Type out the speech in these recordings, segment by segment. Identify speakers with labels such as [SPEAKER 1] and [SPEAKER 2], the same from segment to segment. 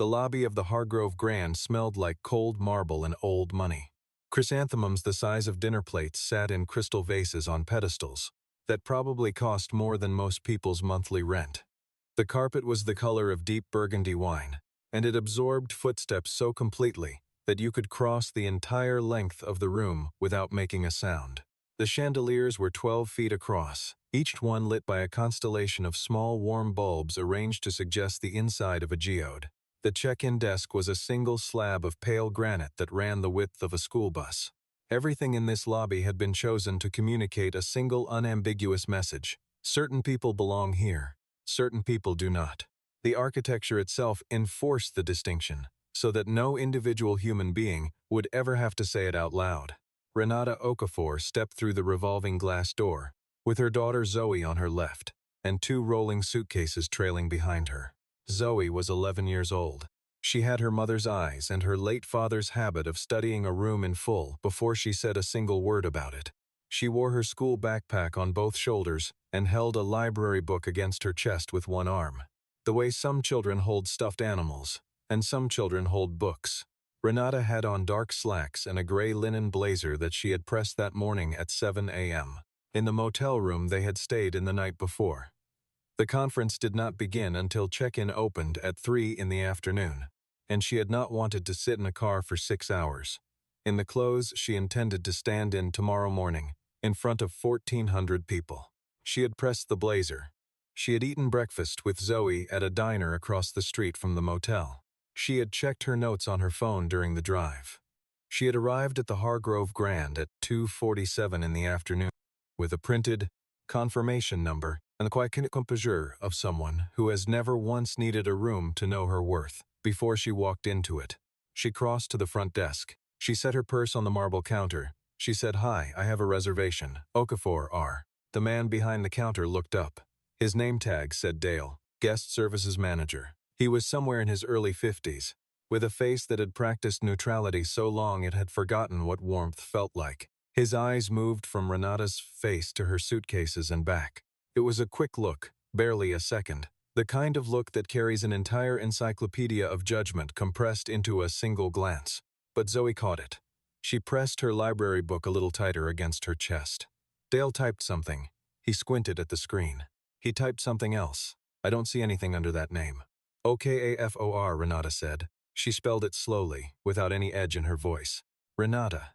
[SPEAKER 1] The lobby of the Hargrove Grand smelled like cold marble and old money. Chrysanthemums the size of dinner plates sat in crystal vases on pedestals that probably cost more than most people's monthly rent. The carpet was the color of deep burgundy wine, and it absorbed footsteps so completely that you could cross the entire length of the room without making a sound. The chandeliers were 12 feet across, each one lit by a constellation of small warm bulbs arranged to suggest the inside of a geode. The check-in desk was a single slab of pale granite that ran the width of a school bus. Everything in this lobby had been chosen to communicate a single unambiguous message. Certain people belong here, certain people do not. The architecture itself enforced the distinction, so that no individual human being would ever have to say it out loud. Renata Okafor stepped through the revolving glass door, with her daughter Zoe on her left, and 2 rolling suitcases trailing behind her. Zoe was 11 years old. She had her mother's eyes and her late father's habit of studying a room in full before she said a single word about it. She wore her school backpack on both shoulders and held a library book against her chest with one arm, the way some children hold stuffed animals, and some children hold books. Renata had on dark slacks and a gray linen blazer that she had pressed that morning at 7 a.m. in the motel room they had stayed in the night before. The conference did not begin until check-in opened at 3 in the afternoon, and she had not wanted to sit in a car for 6 hours. In the clothes she intended to stand in tomorrow morning, in front of 1,400 people. She had pressed the blazer. She had eaten breakfast with Zoe at a diner across the street from the motel. She had checked her notes on her phone during the drive. She had arrived at the Hargrove Grand at 2:47 in the afternoon with a printed confirmation number and the quiet composure of someone who has never once needed a room to know her worth. Before she walked into it, she crossed to the front desk. She set her purse on the marble counter. She said, "Hi, I have a reservation. Okafor R." The man behind the counter looked up. His name tag said Dale, Guest Services Manager. He was somewhere in his early 50s, with a face that had practiced neutrality so long it had forgotten what warmth felt like. His eyes moved from Renata's face to her suitcases and back. It was a quick look, barely a second, the kind of look that carries an entire encyclopedia of judgment compressed into a single glance. But Zoe caught it. She pressed her library book a little tighter against her chest. Dale typed something. He squinted at the screen. He typed something else. "I don't see anything under that name." "Okafor," Renata said. She spelled it slowly, without any edge in her voice. "Renata.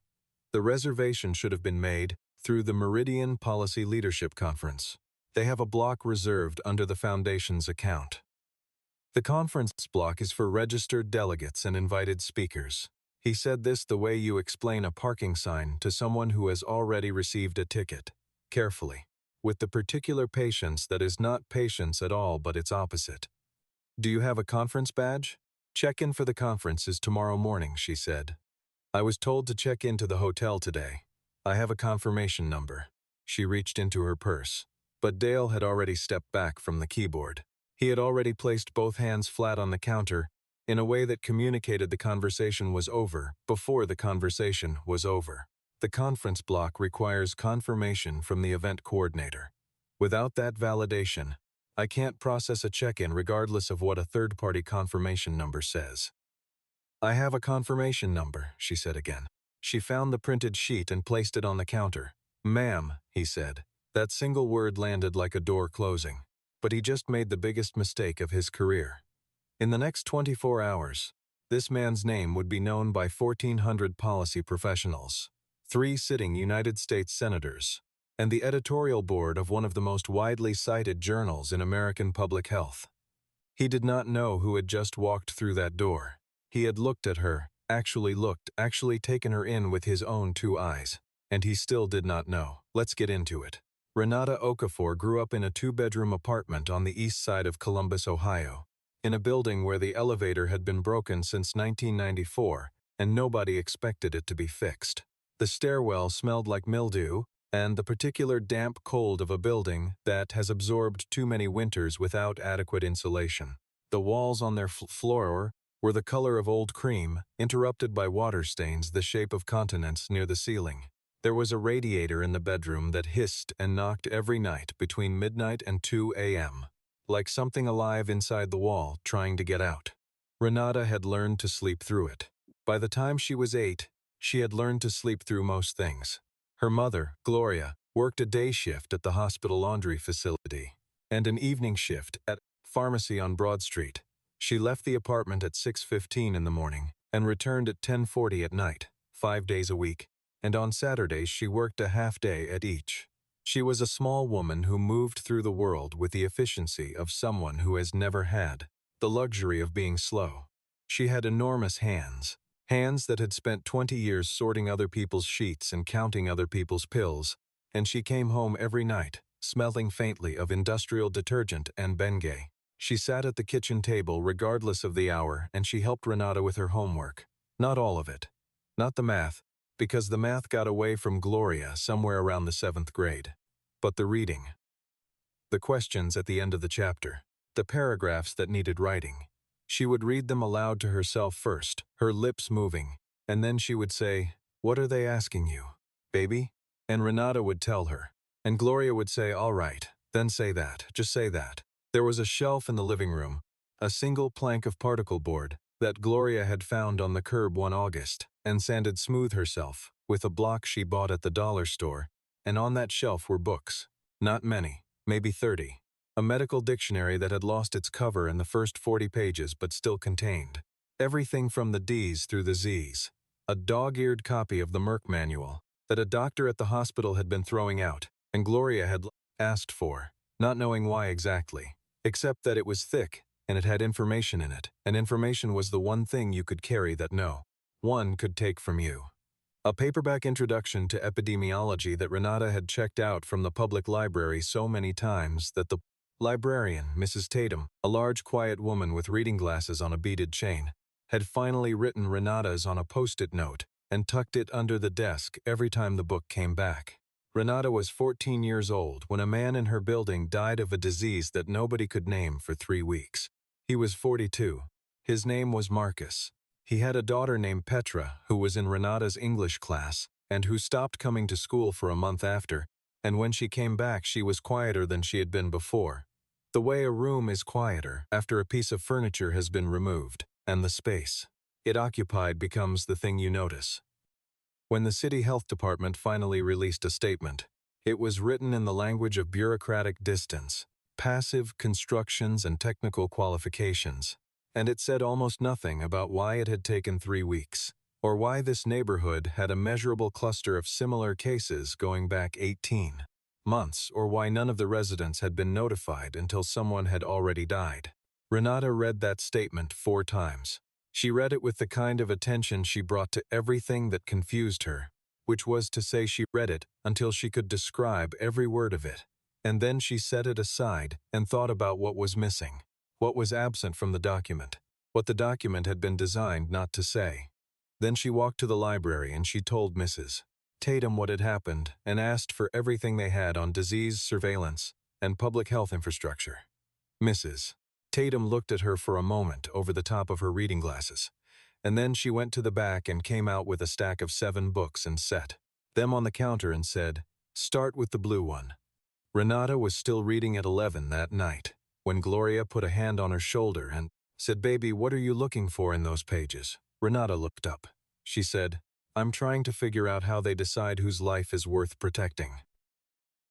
[SPEAKER 1] The reservation should have been made through the Meridian Policy Leadership Conference. They have a block reserved under the Foundation's account. The conference block is for registered delegates and invited speakers." He said this the way you explain a parking sign to someone who has already received a ticket, carefully, with the particular patience that is not patience at all but its opposite. "Do you have a conference badge?" "Check-in for the conference is tomorrow morning," she said. "I was told to check into the hotel today. I have a confirmation number." She reached into her purse, but Dale had already stepped back from the keyboard. He had already placed both hands flat on the counter in a way that communicated the conversation was over before the conversation was over. The conference block requires confirmation from the event coordinator. Without that validation, I can't process a check-in regardless of what a third-party confirmation number says. "I have a confirmation number," she said again. She found the printed sheet and placed it on the counter. "Ma'am," he said. That single word landed like a door closing. But he just made the biggest mistake of his career. In the next 24 hours, this man's name would be known by 1,400 policy professionals, 3 sitting United States senators, and the editorial board of one of the most widely cited journals in American public health. He did not know who had just walked through that door. He had looked at her, actually taken her in with his own 2 eyes, and he still did not know. Let's get into it. Renata Okafor grew up in a 2-bedroom apartment on the east side of Columbus, Ohio, in a building where the elevator had been broken since 1994 and nobody expected it to be fixed. The stairwell smelled like mildew and the particular damp cold of a building that has absorbed too many winters without adequate insulation. The walls on their floor were the color of old cream, interrupted by water stains the shape of continents near the ceiling. There was a radiator in the bedroom that hissed and knocked every night between midnight and 2 a.m., like something alive inside the wall trying to get out. Renata had learned to sleep through it. By the time she was 8, she had learned to sleep through most things. Her mother, Gloria, worked a day shift at the hospital laundry facility and an evening shift at a pharmacy on Broad Street. She left the apartment at 6:15 in the morning and returned at 10:40 at night, 5 days a week, and on Saturdays she worked a half day at each. She was a small woman who moved through the world with the efficiency of someone who has never had the luxury of being slow. She had enormous hands, hands that had spent 20 years sorting other people's sheets and counting other people's pills, and she came home every night, smelling faintly of industrial detergent and Bengay. She sat at the kitchen table regardless of the hour, and she helped Renata with her homework. Not all of it. Not the math, because the math got away from Gloria somewhere around the 7th grade. But the reading. The questions at the end of the chapter. The paragraphs that needed writing. She would read them aloud to herself first, her lips moving, and then she would say, "What are they asking you, baby?" And Renata would tell her. And Gloria would say, "All right, then say that, just say that." There was a shelf in the living room, a single plank of particle board that Gloria had found on the curb one August and sanded smooth herself with a block she bought at the dollar store, and on that shelf were books. Not many, maybe 30. A medical dictionary that had lost its cover in the first 40 pages but still contained everything from the D's through the Z's. A dog-eared copy of the Merck manual that a doctor at the hospital had been throwing out, and Gloria had asked for, not knowing why exactly, except that it was thick and it had information in it, and information was the one thing you could carry that no one could take from you. A paperback introduction to epidemiology that Renata had checked out from the public library so many times that the librarian, Mrs. Tatum, a large quiet woman with reading glasses on a beaded chain, had finally written Renata's on a post-it note and tucked it under the desk every time the book came back. Renata was 14 years old when a man in her building died of a disease that nobody could name for 3 weeks. He was 42. His name was Marcus. He had a daughter named Petra who was in Renata's English class and who stopped coming to school for a month after, and when she came back she was quieter than she had been before. The way a room is quieter after a piece of furniture has been removed, and the space it occupied becomes the thing you notice. When the city health department finally released a statement, it was written in the language of bureaucratic distance, passive constructions and technical qualifications, and it said almost nothing about why it had taken 3 weeks, or why this neighborhood had a measurable cluster of similar cases going back 18 months, or why none of the residents had been notified until someone had already died. Renata read that statement 4 times. She read it with the kind of attention she brought to everything that confused her, which was to say she read it until she could describe every word of it, and then she set it aside and thought about what was missing, what was absent from the document, what the document had been designed not to say. Then she walked to the library and she told Mrs. Tatum what had happened and asked for everything they had on disease surveillance and public health infrastructure. Mrs. Tatum looked at her for a moment over the top of her reading glasses, and then she went to the back and came out with a stack of 7 books and set them on the counter and said, "Start with the blue one." Renata was still reading at 11 that night when Gloria put a hand on her shoulder and said, "Baby, what are you looking for in those pages?" Renata looked up. She said, "I'm trying to figure out how they decide whose life is worth protecting."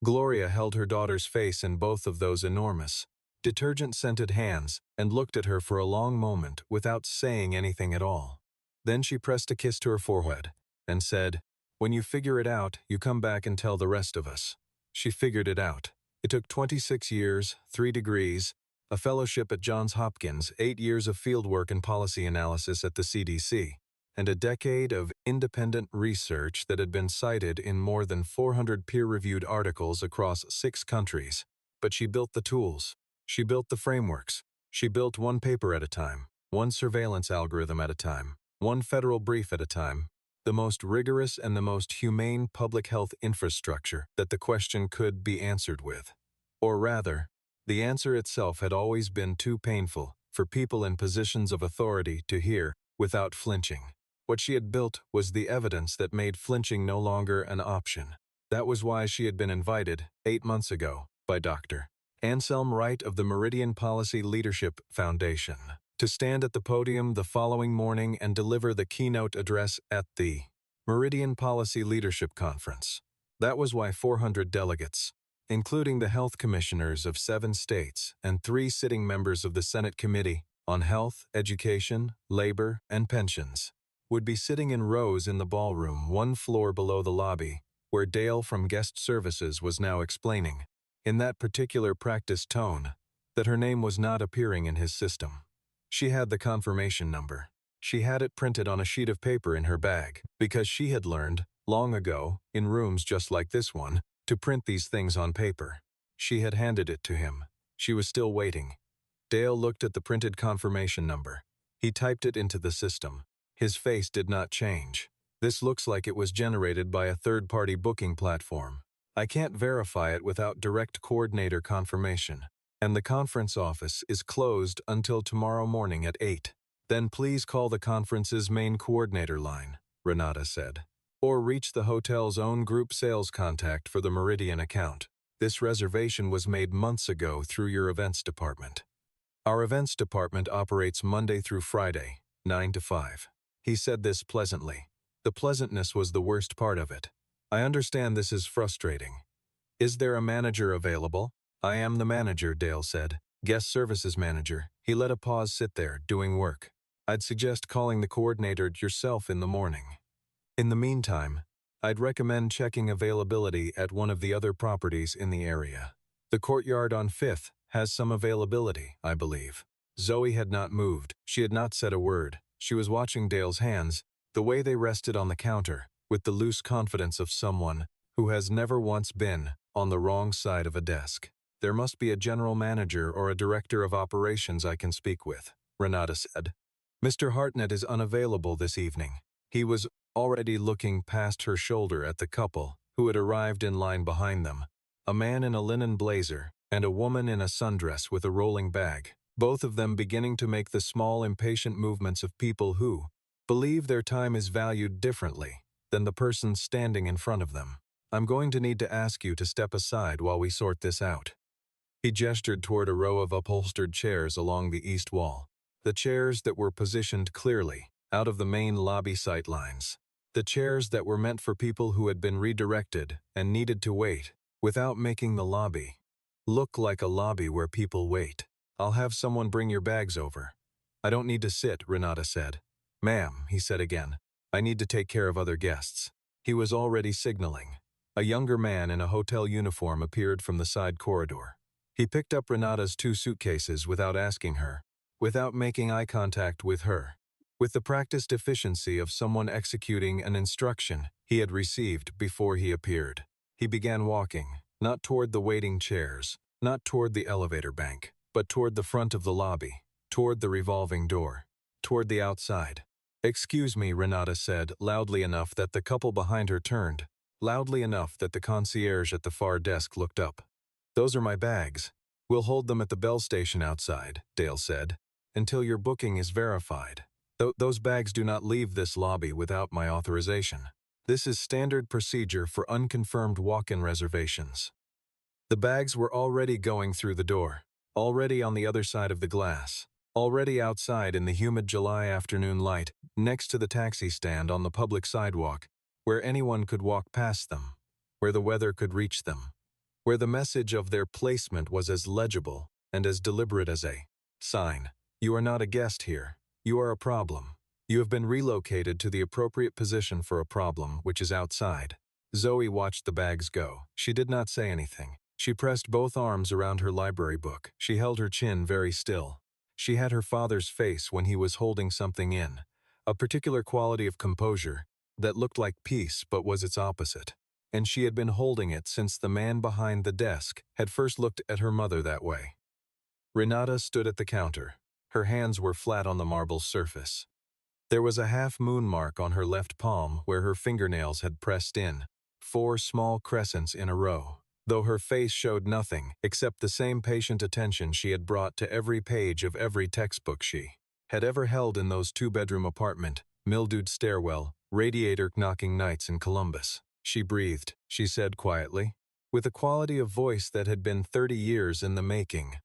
[SPEAKER 1] Gloria held her daughter's face in both of those enormous, detergent-scented hands and looked at her for a long moment without saying anything at all. Then she pressed a kiss to her forehead and said, "When you figure it out, you come back and tell the rest of us." She figured it out. It took 26 years, 3 degrees, a fellowship at Johns Hopkins, 8 years of fieldwork and policy analysis at the CDC, and a decade of independent research that had been cited in more than 400 peer-reviewed articles across 6 countries. But she built the tools. She built the frameworks. She built one paper at a time, one surveillance algorithm at a time, one federal brief at a time, the most rigorous and the most humane public health infrastructure that the question could be answered with. Or rather, the answer itself had always been too painful for people in positions of authority to hear without flinching. What she had built was the evidence that made flinching no longer an option. That was why she had been invited, 8 months ago, by Dr. Anselm Wright of the Meridian Policy Leadership Foundation to stand at the podium the following morning and deliver the keynote address at the Meridian Policy Leadership Conference. That was why 400 delegates, including the health commissioners of 7 states and 3 sitting members of the Senate Committee on Health, Education, Labor, and Pensions, would be sitting in rows in the ballroom 1 floor below the lobby, where Dale from Guest Services was now explaining, in that particular practiced tone, that her name was not appearing in his system. She had the confirmation number. She had it printed on a sheet of paper in her bag, because she had learned, long ago, in rooms just like this one, to print these things on paper. She had handed it to him. She was still waiting. Dale looked at the printed confirmation number. He typed it into the system. His face did not change. This looks like it was generated by a third-party booking platform. I can't verify it without direct coordinator confirmation. And the conference office is closed until tomorrow morning at 8. Then please call the conference's main coordinator line, Renata said. Or reach the hotel's own group sales contact for the Meridian account. This reservation was made months ago through your events department. Our events department operates Monday through Friday, 9 to 5. He said this pleasantly. The pleasantness was the worst part of it. I understand this is frustrating. Is there a manager available? I am the manager, Dale said. Guest services manager. He let a pause sit there, doing work. I'd suggest calling the coordinator yourself in the morning. In the meantime, I'd recommend checking availability at one of the other properties in the area. The courtyard on 5th has some availability, I believe. Zoe had not moved. She had not said a word. She was watching Dale's hands, the way they rested on the counter, with the loose confidence of someone who has never once been on the wrong side of a desk. There must be a general manager or a director of operations I can speak with, Renata said. Mr. Hartnett is unavailable this evening. He was already looking past her shoulder at the couple who had arrived in line behind them, a man in a linen blazer and a woman in a sundress with a rolling bag, both of them beginning to make the small impatient movements of people who believe their time is valued differently than the person standing in front of them. I'm going to need to ask you to step aside while we sort this out. He gestured toward a row of upholstered chairs along the east wall, the chairs that were positioned clearly out of the main lobby sight lines, the chairs that were meant for people who had been redirected and needed to wait without making the lobby look like a lobby where people wait. I'll have someone bring your bags over. I don't need to sit, Renata said. Ma'am, he said again, I need to take care of other guests. He was already signaling. A younger man in a hotel uniform appeared from the side corridor. He picked up Renata's 2 suitcases without asking her, without making eye contact with her, with the practiced efficiency of someone executing an instruction he had received before he appeared. He began walking, not toward the waiting chairs, not toward the elevator bank, but toward the front of the lobby, toward the revolving door, toward the outside. Excuse me, Renata said, loudly enough that the couple behind her turned, loudly enough that the concierge at the far desk looked up. Those are my bags. We'll hold them at the bell station outside, Dale said, until your booking is verified. Those bags do not leave this lobby without my authorization. This is standard procedure for unconfirmed walk-in reservations. The bags were already going through the door, already on the other side of the glass, already outside in the humid July afternoon light, next to the taxi stand on the public sidewalk, where anyone could walk past them, where the weather could reach them, where the message of their placement was as legible and as deliberate as a sign. You are not a guest here. You are a problem. You have been relocated to the appropriate position for a problem, which is outside. Zoe watched the bags go. She did not say anything. She pressed both arms around her library book. She held her chin very still. She had her father's face when he was holding something in, a particular quality of composure that looked like peace but was its opposite. And she had been holding it since the man behind the desk had first looked at her mother that way. Renata stood at the counter. Her hands were flat on the marble surface. There was a half-moon mark on her left palm where her fingernails had pressed in, 4 small crescents in a row, though her face showed nothing except the same patient attention she had brought to every page of every textbook she had ever held in those 2-bedroom apartment, mildewed stairwell, radiator-knocking nights in Columbus. She breathed, she said quietly, with a quality of voice that had been 30 years in the making.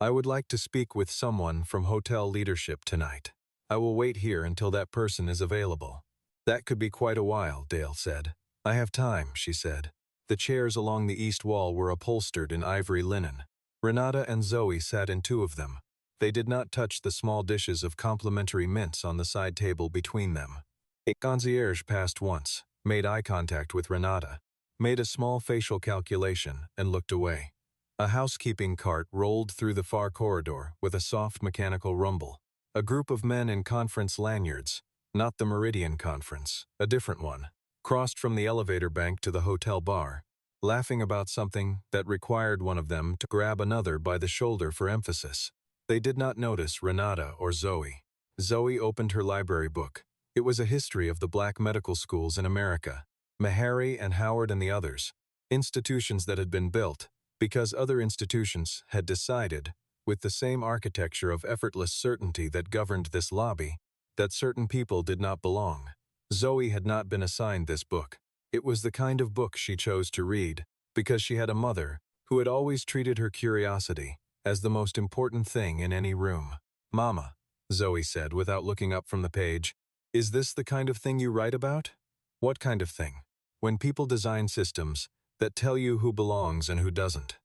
[SPEAKER 1] I would like to speak with someone from hotel leadership tonight. I will wait here until that person is available. That could be quite a while, Dale said. I have time, she said. The chairs along the east wall were upholstered in ivory linen. Renata and Zoe sat in two of them. They did not touch the small dishes of complimentary mints on the side table between them. A concierge passed once, made eye contact with Renata, made a small facial calculation, and looked away. A housekeeping cart rolled through the far corridor with a soft mechanical rumble. A group of men in conference lanyards, not the Meridian Conference, a different one, crossed from the elevator bank to the hotel bar, laughing about something that required one of them to grab another by the shoulder for emphasis. They did not notice Renata or Zoe. Zoe opened her library book. It was a history of the black medical schools in America, Meharry and Howard and the others, institutions that had been built because other institutions had decided, with the same architecture of effortless certainty that governed this lobby, that certain people did not belong. Zoe had not been assigned this book. It was the kind of book she chose to read because she had a mother who had always treated her curiosity as the most important thing in any room. Mama, Zoe said without looking up from the page, is this the kind of thing you write about? What kind of thing? When people design systems that tell you who belongs and who doesn't.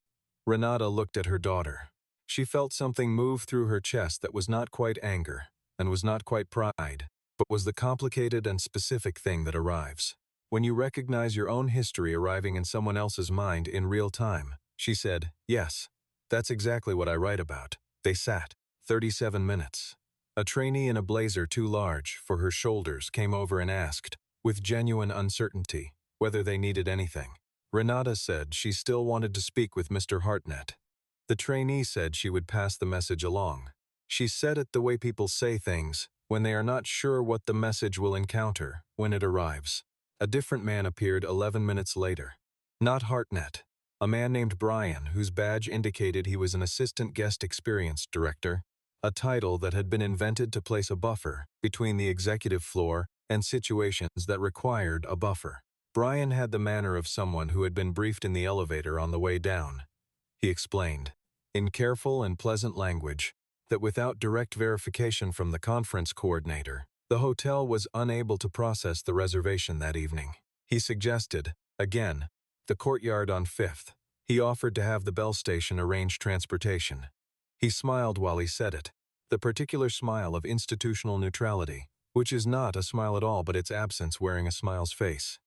[SPEAKER 1] Renata looked at her daughter. She felt something move through her chest that was not quite anger and was not quite pride, but was the complicated and specific thing that arrives when you recognize your own history arriving in someone else's mind in real time. She said, yes, that's exactly what I write about. They sat 37 minutes. A trainee in a blazer too large for her shoulders came over and asked, with genuine uncertainty, whether they needed anything. Renata said she still wanted to speak with Mr. Hartnett. The trainee said she would pass the message along. She said it the way people say things when they are not sure what the message will encounter when it arrives. A different man appeared 11 minutes later. Not Hartnett. A man named Brian, whose badge indicated he was an assistant guest experience director, a title that had been invented to place a buffer between the executive floor and situations that required a buffer. Brian had the manner of someone who had been briefed in the elevator on the way down. He explained, in careful and pleasant language, that without direct verification from the conference coordinator, the hotel was unable to process the reservation that evening. He suggested, again, the courtyard on 5th. He offered to have the Bell station arrange transportation. He smiled while he said it, the particular smile of institutional neutrality, which is not a smile at all but its absence wearing a smile's face.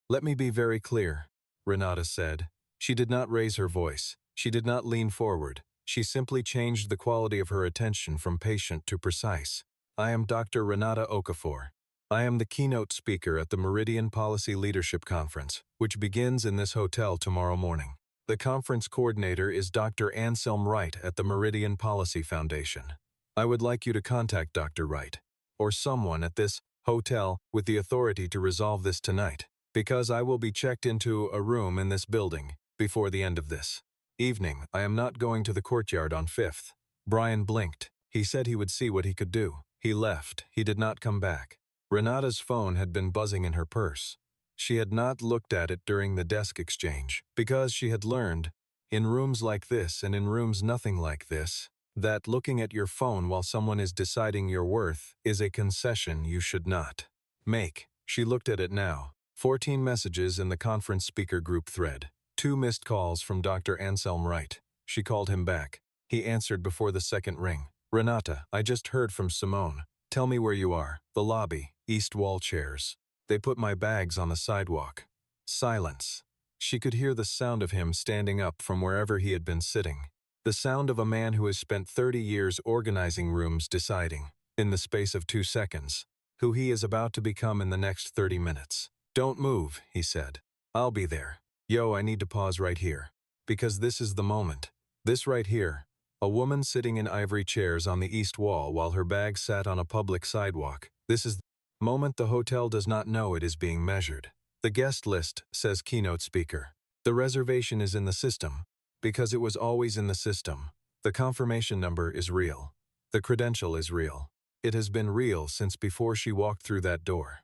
[SPEAKER 1] Let me be very clear, Renata said. She did not raise her voice. She did not lean forward. She simply changed the quality of her attention from patient to precise. I am Dr. Renata Okafor. I am the keynote speaker at the Meridian Policy Leadership Conference, which begins in this hotel tomorrow morning. The conference coordinator is Dr. Anselm Wright at the Meridian Policy Foundation. I would like you to contact Dr. Wright, or someone at this hotel with the authority to resolve this tonight, because I will be checked into a room in this building before the end of this evening. I am not going to the courtyard on 5th. Brian blinked. He said he would see what he could do. He left. He did not come back. Renata's phone had been buzzing in her purse. She had not looked at it during the desk exchange, because she had learned, in rooms like this and in rooms nothing like this, that looking at your phone while someone is deciding your worth is a concession you should not make. She looked at it now. 14 messages in the conference speaker group thread. 2 missed calls from Dr. Anselm Wright. She called him back. He answered before the second ring. Renata, I just heard from Simone. Tell me where you are. The lobby, east wall chairs. They put my bags on the sidewalk. Silence. She could hear the sound of him standing up from wherever he had been sitting. The sound of a man who has spent 30 years organizing rooms deciding, in the space of 2 seconds, who he is about to become in the next 30 minutes. Don't move, he said. I'll be there. Yo, I need to pause right here. Because this is the moment. This right here. A woman sitting in ivory chairs on the east wall while her bag sat on a public sidewalk. This is the moment the hotel does not know it is being measured. The guest list says keynote speaker. The reservation is in the system, because it was always in the system. The confirmation number is real. The credential is real. It has been real since before she walked through that door.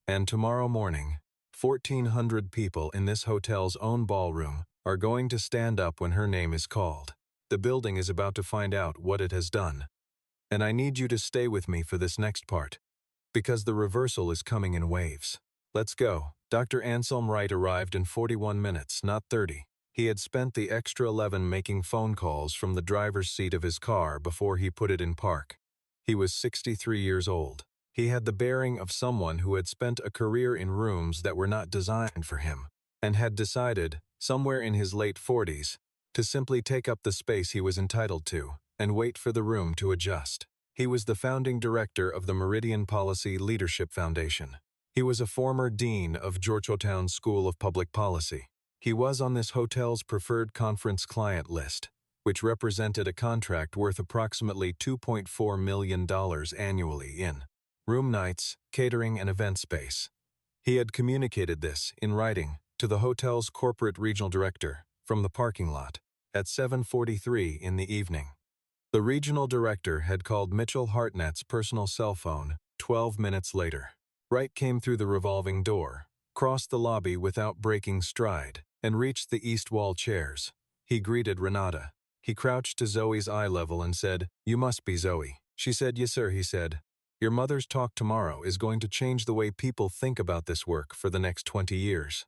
[SPEAKER 1] And tomorrow morning, 1,400 people in this hotel's own ballroom are going to stand up when her name is called. The building is about to find out what it has done. And I need you to stay with me for this next part, because the reversal is coming in waves. Let's go. Dr. Anselm Wright arrived in 41 minutes, not 30. He had spent the extra 11 making phone calls from the driver's seat of his car before he put it in park. He was 63 years old. He had the bearing of someone who had spent a career in rooms that were not designed for him, and had decided, somewhere in his late 40s, to simply take up the space he was entitled to, and wait for the room to adjust. He was the founding director of the Meridian Policy Leadership Foundation. He was a former dean of Georgetown School of Public Policy. He was on this hotel's preferred conference client list, which represented a contract worth approximately $2.4 million annually in room nights, catering, and event space. He had communicated this, in writing, to the hotel's corporate regional director, from the parking lot, at 7:43 in the evening. The regional director had called Mitchell Hartnett's personal cell phone 12 minutes later. Wright came through the revolving door, crossed the lobby without breaking stride, and reached the east wall chairs. He greeted Renata. He crouched to Zoe's eye level and said, "You must be Zoe." She said, "Yes, sir," he said. "Your mother's talk tomorrow is going to change the way people think about this work for the next 20 years.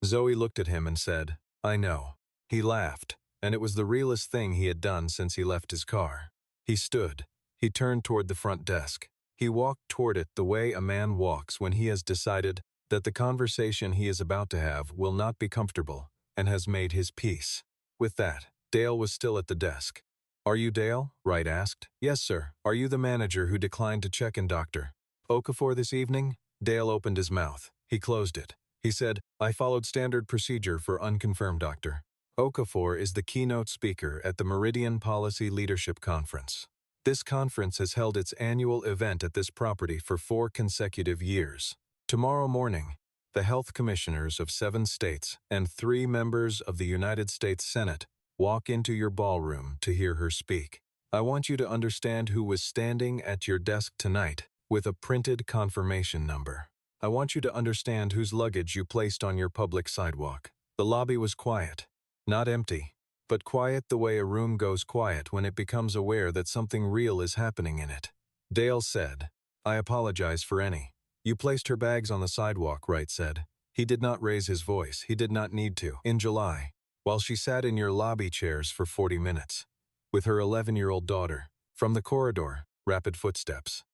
[SPEAKER 1] Zoe looked at him and said, "I know." He laughed, and it was the realest thing he had done since he left his car. He stood. He turned toward the front desk. He walked toward it the way a man walks when he has decided that the conversation he is about to have will not be comfortable, and has made his peace. With that, Dale was still at the desk. "Are you Dale?" Wright asked. "Yes, sir." "Are you the manager who declined to check in Dr. Okafor this evening?" Dale opened his mouth. He closed it. He said, "I followed standard procedure for unconfirmed Dr. Okafor is the keynote speaker at the Meridian Policy Leadership Conference. This conference has held its annual event at this property for 4 consecutive years. Tomorrow morning, the health commissioners of 7 states and 3 members of the United States Senate walk into your ballroom to hear her speak. I want you to understand who was standing at your desk tonight with a printed confirmation number. I want you to understand whose luggage you placed on your public sidewalk." The lobby was quiet, not empty, but quiet the way a room goes quiet when it becomes aware that something real is happening in it. Dale said, "I apologize for any. You placed her bags on the sidewalk," Wright said. He did not raise his voice. He did not need to. "In July, while she sat in your lobby chairs for 40 minutes, with her 11-year-old daughter." From the corridor, rapid footsteps.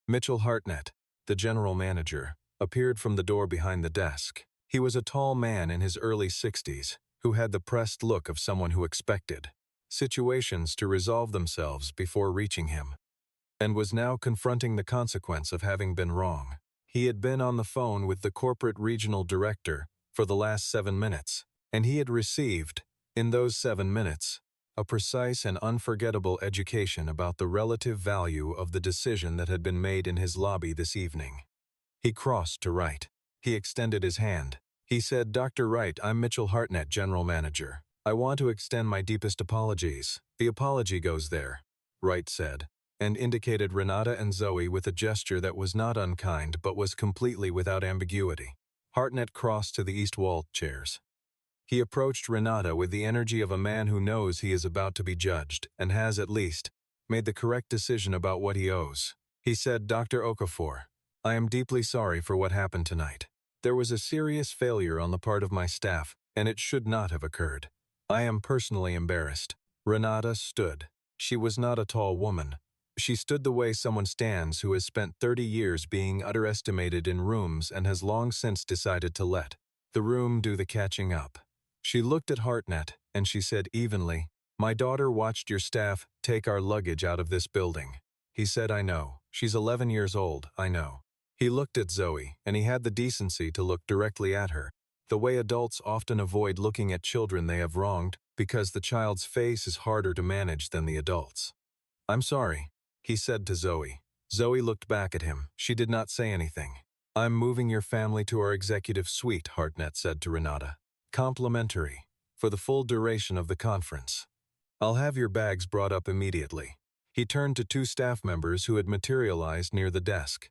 [SPEAKER 1] Mitchell Hartnett, the general manager, appeared from the door behind the desk. He was a tall man in his early 60s, who had the pressed look of someone who expected situations to resolve themselves before reaching him, and was now confronting the consequence of having been wrong. He had been on the phone with the corporate regional director for the last 7 minutes, and he had received, in those 7 minutes, a precise and unforgettable education about the relative value of the decision that had been made in his lobby this evening. He crossed to Wright. He extended his hand. He said, "Dr. Wright, I'm Mitchell Hartnett, general manager. I want to extend my deepest apologies." "The apology goes there," Wright said, and indicated Renata and Zoe with a gesture that was not unkind but was completely without ambiguity. Hartnett crossed to the east wall chairs. He approached Renata with the energy of a man who knows he is about to be judged and has, at least, made the correct decision about what he owes. He said, "Dr. Okafor, I am deeply sorry for what happened tonight. There was a serious failure on the part of my staff, and it should not have occurred. I am personally embarrassed." Renata stood. She was not a tall woman. She stood the way someone stands who has spent 30 years being underestimated in rooms and has long since decided to let the room do the catching up. She looked at Hartnett, and she said evenly, "My daughter watched your staff take our luggage out of this building." He said, "I know. She's 11 years old, I know." He looked at Zoe, and he had the decency to look directly at her, the way adults often avoid looking at children they have wronged because the child's face is harder to manage than the adult's. "I'm sorry," he said to Zoe. Zoe looked back at him. She did not say anything. "I'm moving your family to our executive suite," Hartnett said to Renata. "Complimentary, for the full duration of the conference. I'll have your bags brought up immediately." He turned to 2 staff members who had materialized near the desk.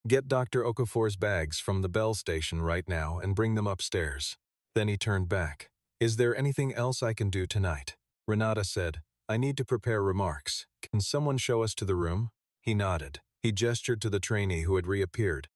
[SPEAKER 1] "Get Dr. Okafor's bags from the bell station right now and bring them upstairs." Then he turned back. "Is there anything else I can do tonight?" Renata said, I need to prepare remarks. Can someone show us to the room? He nodded. He gestured to the trainee who had reappeared.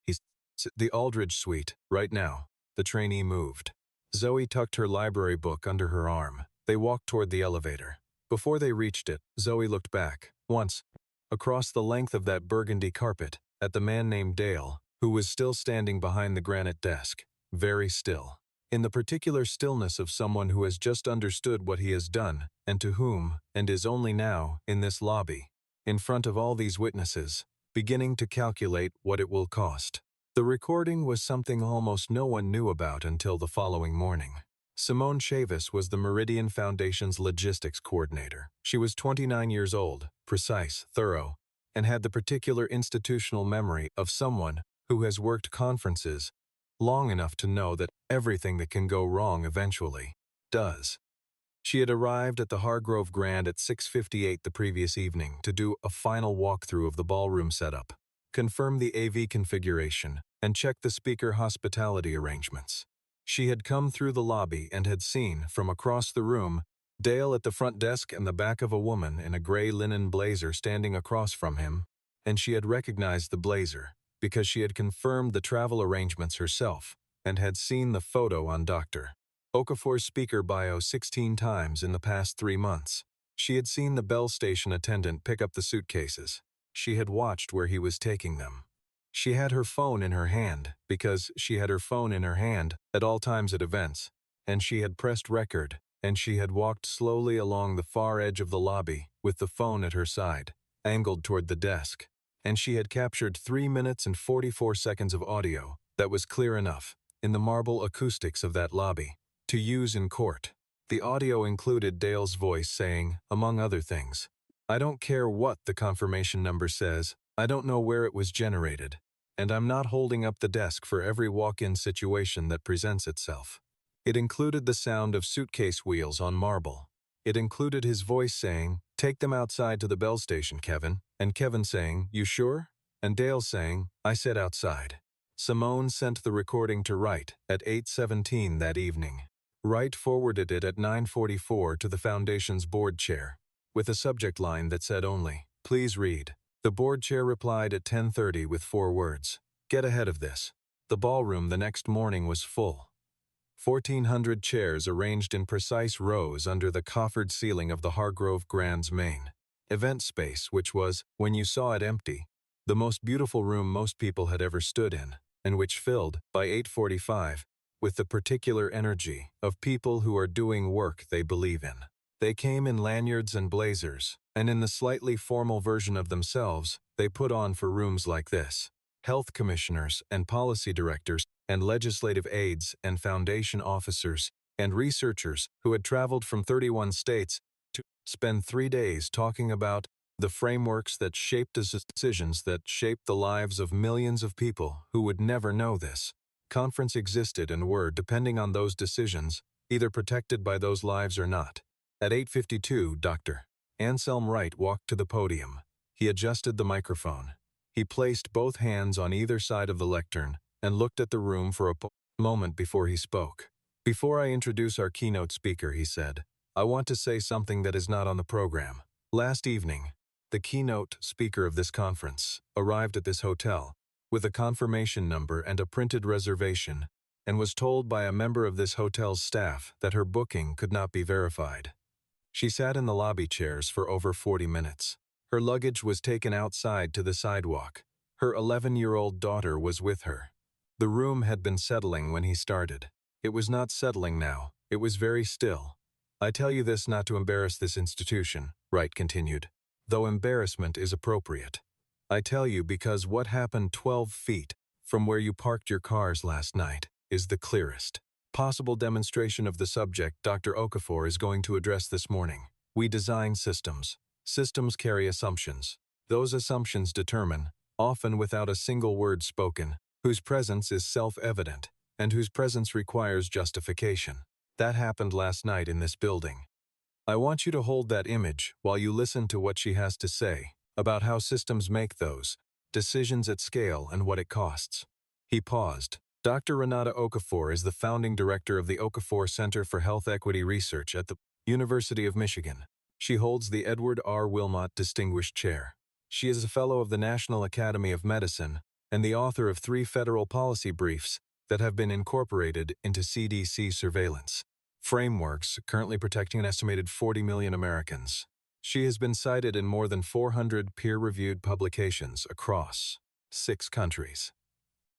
[SPEAKER 1] The Aldridge suite, right now. The trainee moved. Zoe tucked her library book under her arm. They walked toward the elevator. Before they reached it, Zoe looked back, once, across the length of that burgundy carpet, at the man named Dale, who was still standing behind the granite desk, very still. In the particular stillness of someone who has just understood what he has done, and to whom, and is only now, in this lobby, in front of all these witnesses, beginning to calculate what it will cost. The recording was something almost no one knew about until the following morning. Simone Chavis was the Meridian Foundation's logistics coordinator. She was 29 years old, precise, thorough, and had the particular institutional memory of someone who has worked conferences long enough to know that everything that can go wrong eventually does. She had arrived at the Hargrove Grand at 6:58 the previous evening to do a final walkthrough of the ballroom setup, confirm the AV configuration, and check the speaker hospitality arrangements. She had come through the lobby and had seen, from across the room, Dale at the front desk and the back of a woman in a gray linen blazer standing across from him, and she had recognized the blazer because she had confirmed the travel arrangements herself and had seen the photo on Dr. Okafor's speaker bio 16 times in the past 3 months. She had seen the Bell Station attendant pick up the suitcases. She had watched where he was taking them. She had her phone in her hand because she had her phone in her hand at all times at events, and she had pressed record, and she had walked slowly along the far edge of the lobby with the phone at her side, angled toward the desk, and she had captured 3 minutes and 44 seconds of audio that was clear enough, in the marble acoustics of that lobby, to use in court. The audio included Dale's voice saying, among other things, "I don't care what the confirmation number says, I don't know where it was generated, and I'm not holding up the desk for every walk-in situation that presents itself." It included the sound of suitcase wheels on marble. It included his voice saying, "Take them outside to the Bell Station, Kevin," and Kevin saying, "You sure?" and Dale saying, "I said outside." Simone sent the recording to Wright at 8:17 that evening. Wright forwarded it at 9:44 to the Foundation's board chair, with a subject line that said only, "Please read." The board chair replied at 10:30 with 4 words, "Get ahead of this." The ballroom the next morning was full. 1,400 chairs arranged in precise rows under the coffered ceiling of the Hargrove Grand's main event space, which was, when you saw it empty, the most beautiful room most people had ever stood in, and which filled, by 8:45, with the particular energy of people who are doing work they believe in. They came in lanyards and blazers, and in the slightly formal version of themselves, they put on for rooms like this. Health commissioners and policy directors and legislative aides and foundation officers and researchers who had traveled from 31 states to spend 3 days talking about the frameworks that shaped the decisions that shaped the lives of millions of people who would never know this. Conference existed and were, depending on those decisions, either protected by those lives or not. At 8:52, Dr. Anselm Wright walked to the podium. He adjusted the microphone. He placed both hands on either side of the lectern and looked at the room for a moment before he spoke. "Before I introduce our keynote speaker," he said, "I want to say something that is not on the program. Last evening, the keynote speaker of this conference arrived at this hotel with a confirmation number and a printed reservation and was told by a member of this hotel's staff that her booking could not be verified. She sat in the lobby chairs for over 40 minutes. Her luggage was taken outside to the sidewalk. Her 11-year-old daughter was with her. The room had been settling when he started. It was not settling now. It was very still. I tell you this not to embarrass this institution," Wright continued, "though embarrassment is appropriate. I tell you because what happened 12 feet from where you parked your cars last night is the clearest possible demonstration of the subject Dr. Okafor is going to address this morning. We design systems. Systems carry assumptions. Those assumptions determine, often without a single word spoken, whose presence is self-evident and whose presence requires justification. That happened last night in this building. I want you to hold that image while you listen to what she has to say about how systems make those decisions at scale and what it costs." He paused. Dr. Renata Okafor is the founding director of the Okafor Center for Health Equity Research at the University of Michigan. She holds the Edward R. Wilmot Distinguished Chair. She is a Fellow of the National Academy of Medicine and the author of 3 federal policy briefs that have been incorporated into CDC surveillance frameworks currently protecting an estimated 40 million Americans. She has been cited in more than 400 peer-reviewed publications across 6 countries.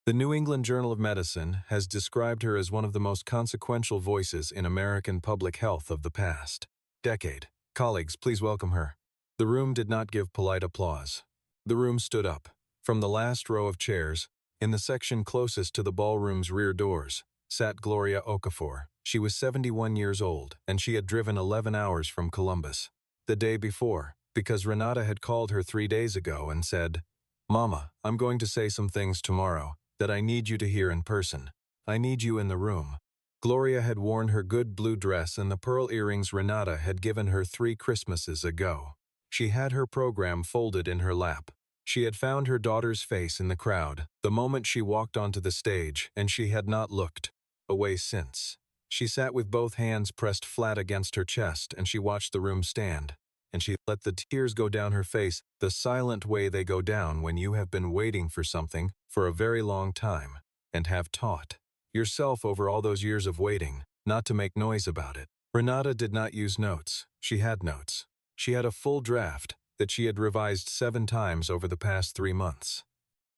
[SPEAKER 1] The New England Journal of Medicine has described her as one of the most consequential voices in American public health of the past decade. Colleagues, please welcome her. The room did not give polite applause. The room stood up. From the last row of chairs, in the section closest to the ballroom's rear doors, sat Gloria Okafor. She was 71 years old, and she had driven 11 hours from Columbus the day before, because Renata had called her 3 days ago and said, "Mama, I'm going to say some things tomorrow that I need you to hear in person. I need you in the room." Gloria had worn her good blue dress and the pearl earrings Renata had given her 3 Christmases ago. She had her program folded in her lap. She had found her daughter's face in the crowd the moment she walked onto the stage, and she had not looked away since. She sat with both hands pressed flat against her chest, and she watched the room stand, and she let the tears go down her face the silent way they go down when you have been waiting for something for a very long time and have taught yourself over all those years of waiting not to make noise about it. Renata did not use notes. She had notes. She had a full draft that she had revised 7 times over the past 3 months.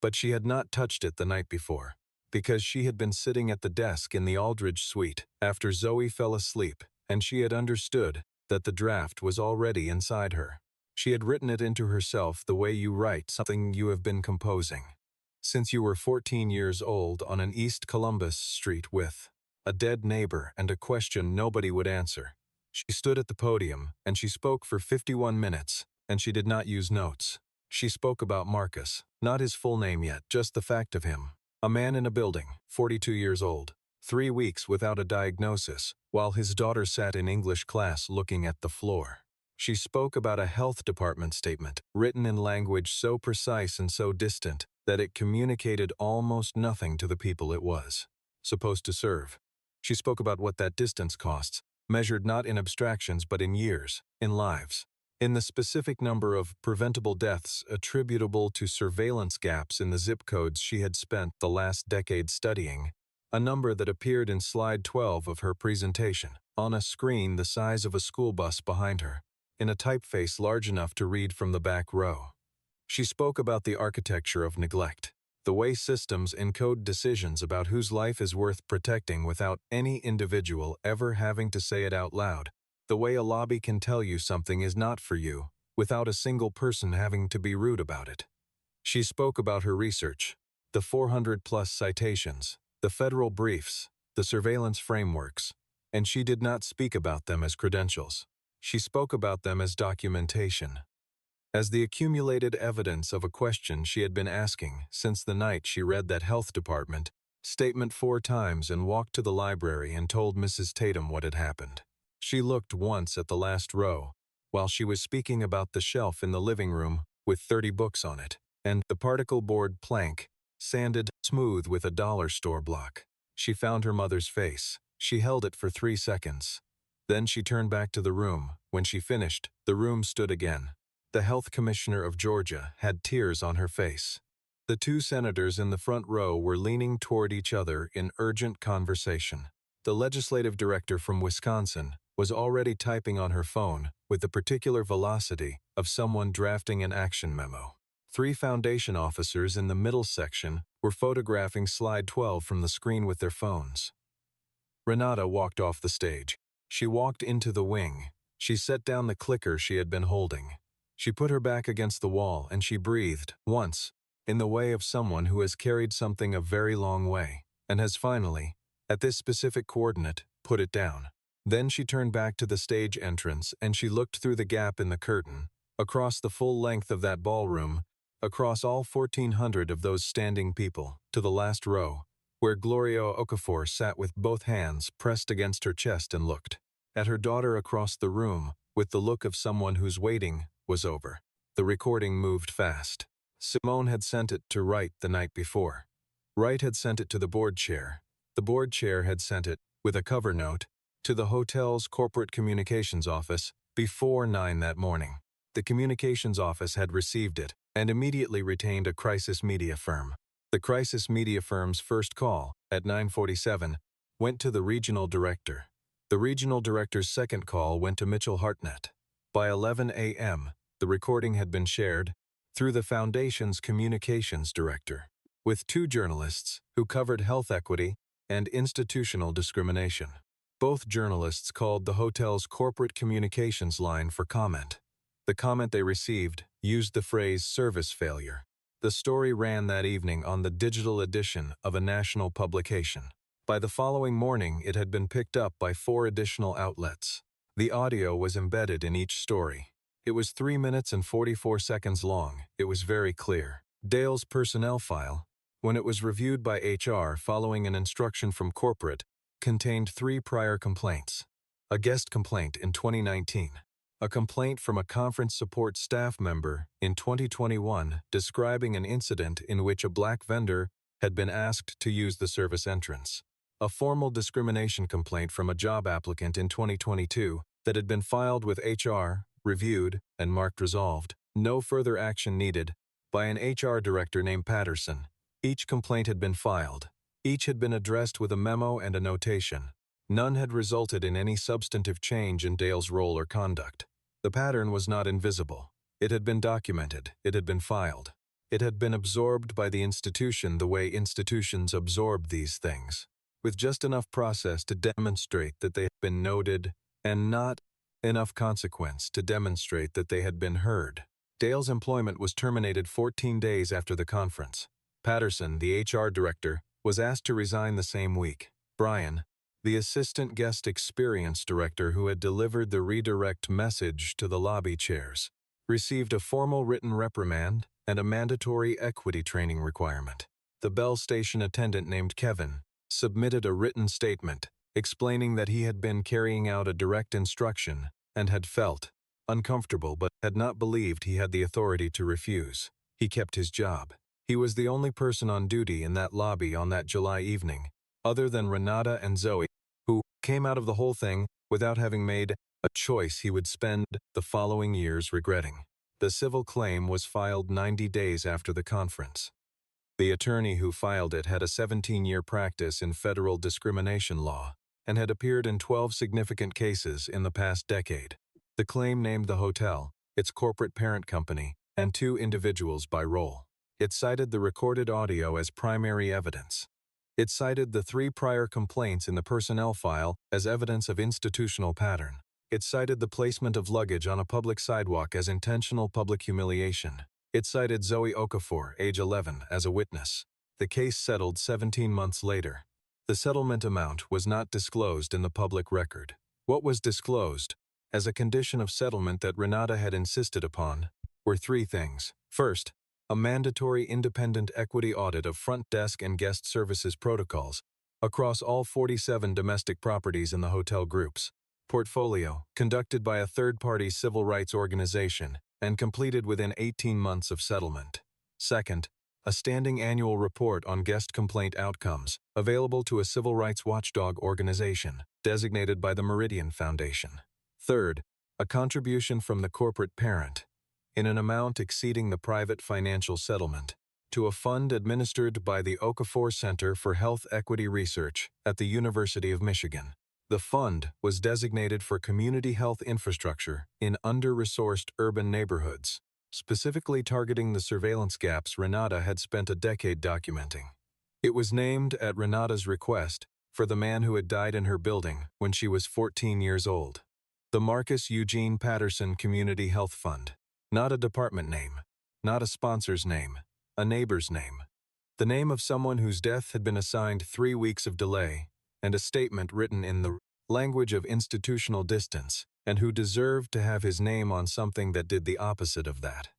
[SPEAKER 1] But she had not touched it the night before, because she had been sitting at the desk in the Aldridge suite after Zoe fell asleep, and she had understood that the draft was already inside her. She had written it into herself the way you write something you have been composing since you were 14 years old on an East Columbus street with a dead neighbor and a question nobody would answer. She stood at the podium, and she spoke for 51 minutes, and she did not use notes. She spoke about Marcus, not his full name yet, just the fact of him. A man in a building, 42 years old, 3 weeks without a diagnosis, while his daughter sat in English class looking at the floor. She spoke about a health department statement, written in language so precise and so distant that it communicated almost nothing to the people it was supposed to serve. She spoke about what that distance costs, measured not in abstractions but in years, in lives, in the specific number of preventable deaths attributable to surveillance gaps in the zip codes she had spent the last decade studying, a number that appeared in slide 12 of her presentation, on a screen the size of a school bus behind her, in a typeface large enough to read from the back row. She spoke about the architecture of neglect, the way systems encode decisions about whose life is worth protecting without any individual ever having to say it out loud, the way a lobby can tell you something is not for you without a single person having to be rude about it. She spoke about her research, the 400-plus citations, the federal briefs, the surveillance frameworks, and she did not speak about them as credentials. She spoke about them as documentation, as the accumulated evidence of a question she had been asking since the night she read that health department statement 4 times and walked to the library and told Mrs. Tatum what had happened. She looked once at the last row while she was speaking about the shelf in the living room with 30 books on it, and the particle board plank, sanded smooth with a dollar store block. She found her mother's face. She held it for 3 seconds. Then she turned back to the room. When she finished, the room stood again. The health commissioner of Georgia had tears on her face. The 2 senators in the front row were leaning toward each other in urgent conversation. The legislative director from Wisconsin was already typing on her phone with the particular velocity of someone drafting an action memo. 3 foundation officers in the middle section were photographing slide 12 from the screen with their phones. Renata walked off the stage. She walked into the wing. She set down the clicker she had been holding. She put her back against the wall and she breathed, once, in the way of someone who has carried something a very long way, and has finally, at this specific coordinate, put it down. Then she turned back to the stage entrance and she looked through the gap in the curtain, across the full length of that ballroom, across all 1,400 of those standing people, to the last row, where Gloria Okafor sat with both hands pressed against her chest and looked at her daughter across the room with the look of someone whose waiting was over. The recording moved fast. Simone had sent it to Wright the night before. Wright had sent it to the board chair. The board chair had sent it, with a cover note, to the hotel's corporate communications office, before 9 that morning. The communications office had received it and immediately retained a crisis media firm. The crisis media firm's first call, at 9:47, went to the regional director. The regional director's second call went to Mitchell Hartnett. By 11 a.m., the recording had been shared through the foundation's communications director, with two journalists who covered health equity and institutional discrimination. Both journalists called the hotel's corporate communications line for comment. The comment they received used the phrase service failure. The story ran that evening on the digital edition of a national publication. By the following morning, it had been picked up by 4 additional outlets. The audio was embedded in each story. It was 3 minutes and 44 seconds long. It was very clear. Dale's personnel file, when it was reviewed by HR following an instruction from corporate, contained 3 prior complaints. A guest complaint in 2019. A complaint from a conference support staff member in 2021 describing an incident in which a black vendor had been asked to use the service entrance. A formal discrimination complaint from a job applicant in 2022 that had been filed with HR, reviewed, and marked resolved. No further action needed, by an HR director named Patterson. Each complaint had been filed. Each had been addressed with a memo and a notation. None had resulted in any substantive change in Dale's role or conduct. The pattern was not invisible. It had been documented. It had been filed. It had been absorbed by the institution the way institutions absorb these things, with just enough process to demonstrate that they had been noted and not enough consequence to demonstrate that they had been heard. Dale's employment was terminated 14 days after the conference. Patterson, the HR director, was asked to resign the same week. Brian, the assistant guest experience director who had delivered the redirect message to the lobby chairs, received a formal written reprimand and a mandatory equity training requirement. The Bell station attendant named Kevin submitted a written statement explaining that he had been carrying out a direct instruction and had felt uncomfortable but had not believed he had the authority to refuse. He kept his job. He was the only person on duty in that lobby on that July evening, other than Renata and Zoe, who came out of the whole thing without having made a choice he would spend the following years regretting. The civil claim was filed 90 days after the conference. The attorney who filed it had a 17-year practice in federal discrimination law and had appeared in 12 significant cases in the past decade. The claim named the hotel, its corporate parent company, and 2 individuals by role. It cited the recorded audio as primary evidence. It cited the 3 prior complaints in the personnel file as evidence of institutional pattern. It cited the placement of luggage on a public sidewalk as intentional public humiliation. It cited Zoe Okafor, age 11, as a witness. The case settled 17 months later. The settlement amount was not disclosed in the public record. What was disclosed, as a condition of settlement that Renata had insisted upon, were 3 things. First, a mandatory independent equity audit of front desk and guest services protocols across all 47 domestic properties in the hotel group's portfolio, conducted by a third-party civil rights organization and completed within 18 months of settlement. Second, a standing annual report on guest complaint outcomes available to a civil rights watchdog organization designated by the Meridian Foundation. Third, a contribution from the corporate parent, in an amount exceeding the private financial settlement, to a fund administered by the Okafor Center for Health Equity Research at the University of Michigan. The fund was designated for community health infrastructure in under-resourced urban neighborhoods, specifically targeting the surveillance gaps Renata had spent a decade documenting. It was named, at Renata's request, for the man who had died in her building when she was 14 years old. The Marcus Eugene Patterson Community Health Fund. Not a department name, not a sponsor's name, a neighbor's name. The name of someone whose death had been assigned 3 weeks of delay, and a statement written in the language of institutional distance, and who deserved to have his name on something that did the opposite of that.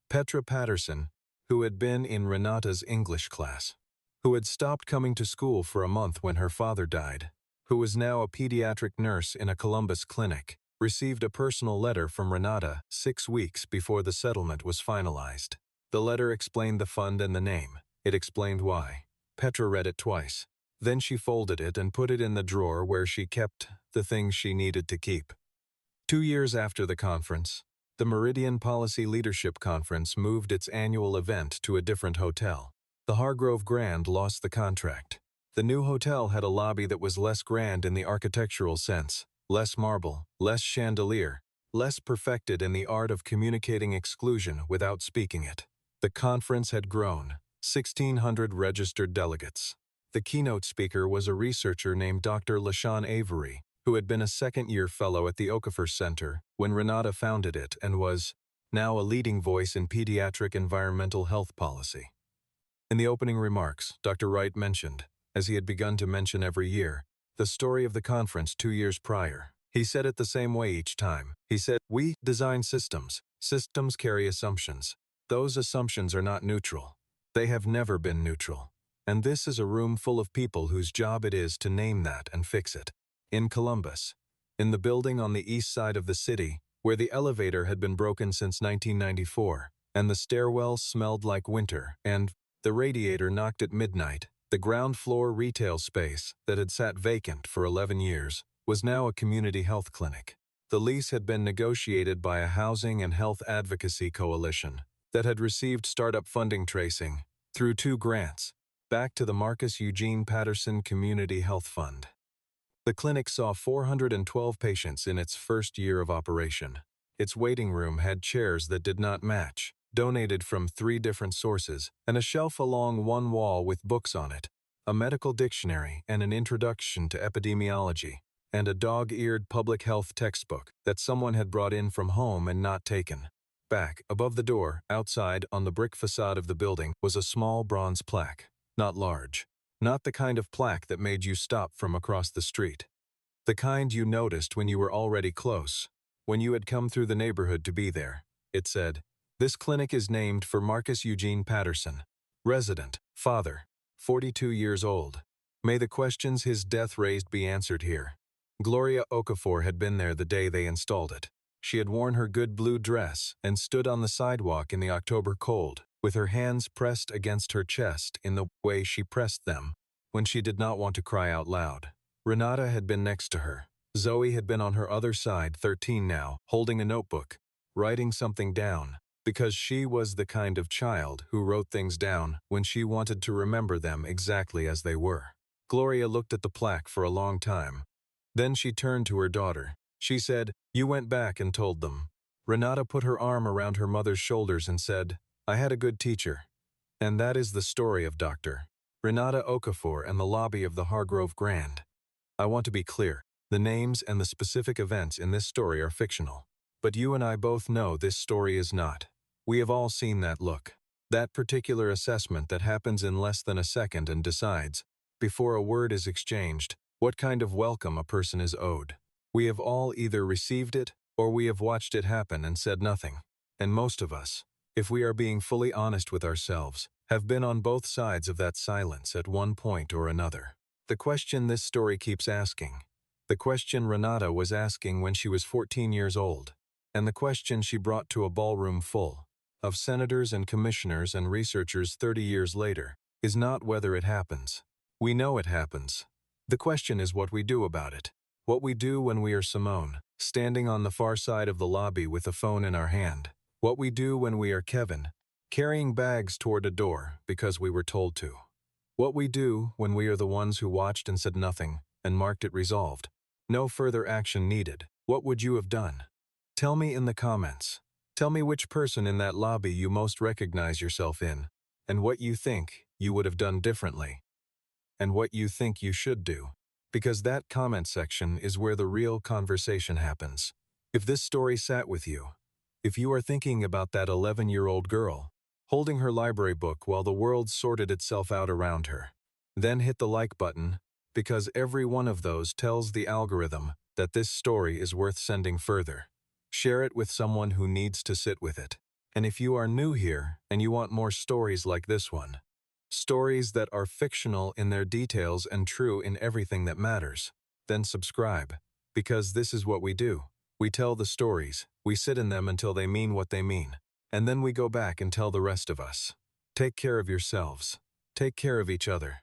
[SPEAKER 1] Petra Patterson, who had been in Renata's English class, who had stopped coming to school for a month when her father died, who was now a pediatric nurse in a Columbus clinic, received a personal letter from Renata 6 weeks before the settlement was finalized. The letter explained the fund and the name. It explained why. Petra read it twice. Then she folded it and put it in the drawer where she kept the things she needed to keep. 2 years after the conference, the Meridian Policy Leadership Conference moved its annual event to a different hotel. The Hargrove Grand lost the contract. The new hotel had a lobby that was less grand in the architectural sense, less marble, less chandelier, less perfected in the art of communicating exclusion without speaking it. The conference had grown, 1,600 registered delegates. The keynote speaker was a researcher named Dr. LaShawn Avery, who had been a second-year fellow at the Okafor Center when Renata founded it and was now a leading voice in pediatric environmental health policy. In the opening remarks, Dr. Wright mentioned, as he had begun to mention every year, the story of the conference 2 years prior. He said it the same way each time. He said, "We design systems. Systems carry assumptions. Those assumptions are not neutral. They have never been neutral. And this is a room full of people whose job it is to name that and fix it." In Columbus, in the building on the east side of the city, where the elevator had been broken since 1994, and the stairwell smelled like winter, and the radiator knocked at midnight, the ground floor retail space that had sat vacant for 11 years was now a community health clinic. The lease had been negotiated by a housing and health advocacy coalition that had received startup funding tracing, through 2 grants, back to the Marcus Eugene Patterson Community Health Fund. The clinic saw 412 patients in its first year of operation. Its waiting room had chairs that did not match, donated from 3 different sources, and a shelf along one wall with books on it, a medical dictionary and an introduction to epidemiology, and a dog-eared public health textbook that someone had brought in from home and not taken. Back, above the door, outside on the brick facade of the building, was a small bronze plaque, not large. Not the kind of plaque that made you stop from across the street. The kind you noticed when you were already close, when you had come through the neighborhood to be there. It said, "This clinic is named for Marcus Eugene Patterson, resident, father, 42 years old. May the questions his death raised be answered here." Gloria Okafor had been there the day they installed it. She had worn her good blue dress and stood on the sidewalk in the October cold, with her hands pressed against her chest in the way she pressed them when she did not want to cry out loud. Renata had been next to her. Zoe had been on her other side, 13 now, holding a notebook, writing something down, because she was the kind of child who wrote things down when she wanted to remember them exactly as they were. Gloria looked at the plaque for a long time. Then she turned to her daughter. She said, "You went back and told them." Renata put her arm around her mother's shoulders and said, "I had a good teacher." And that is the story of Dr. Renata Okafor and the lobby of the Hargrove Grand. I want to be clear, the names and the specific events in this story are fictional. But you and I both know this story is not. We have all seen that look. That particular assessment that happens in less than a second and decides, before a word is exchanged, what kind of welcome a person is owed. We have all either received it or we have watched it happen and said nothing. And most of us, if we are being fully honest with ourselves, have been on both sides of that silence at one point or another. The question this story keeps asking, the question Renata was asking when she was 14 years old, and the question she brought to a ballroom full of senators and commissioners and researchers 30 years later, is not whether it happens. We know it happens. The question is what we do about it. What we do when we are Simone, standing on the far side of the lobby with a phone in our hand. What we do when we are Kevin, carrying bags toward a door because we were told to. What we do when we are the ones who watched and said nothing and marked it resolved. No further action needed. What would you have done? Tell me in the comments. Tell me which person in that lobby you most recognize yourself in, and what you think you would have done differently, and what you think you should do. Because that comment section is where the real conversation happens. If this story sat with you, if you are thinking about that 11-year-old girl, holding her library book while the world sorted itself out around her, then hit the like button, because every one of those tells the algorithm that this story is worth sending further. Share it with someone who needs to sit with it. And if you are new here and you want more stories like this one, stories that are fictional in their details and true in everything that matters, then subscribe, because this is what we do. We tell the stories, we sit in them until they mean what they mean, and then we go back and tell the rest of us. Take care of yourselves. Take care of each other.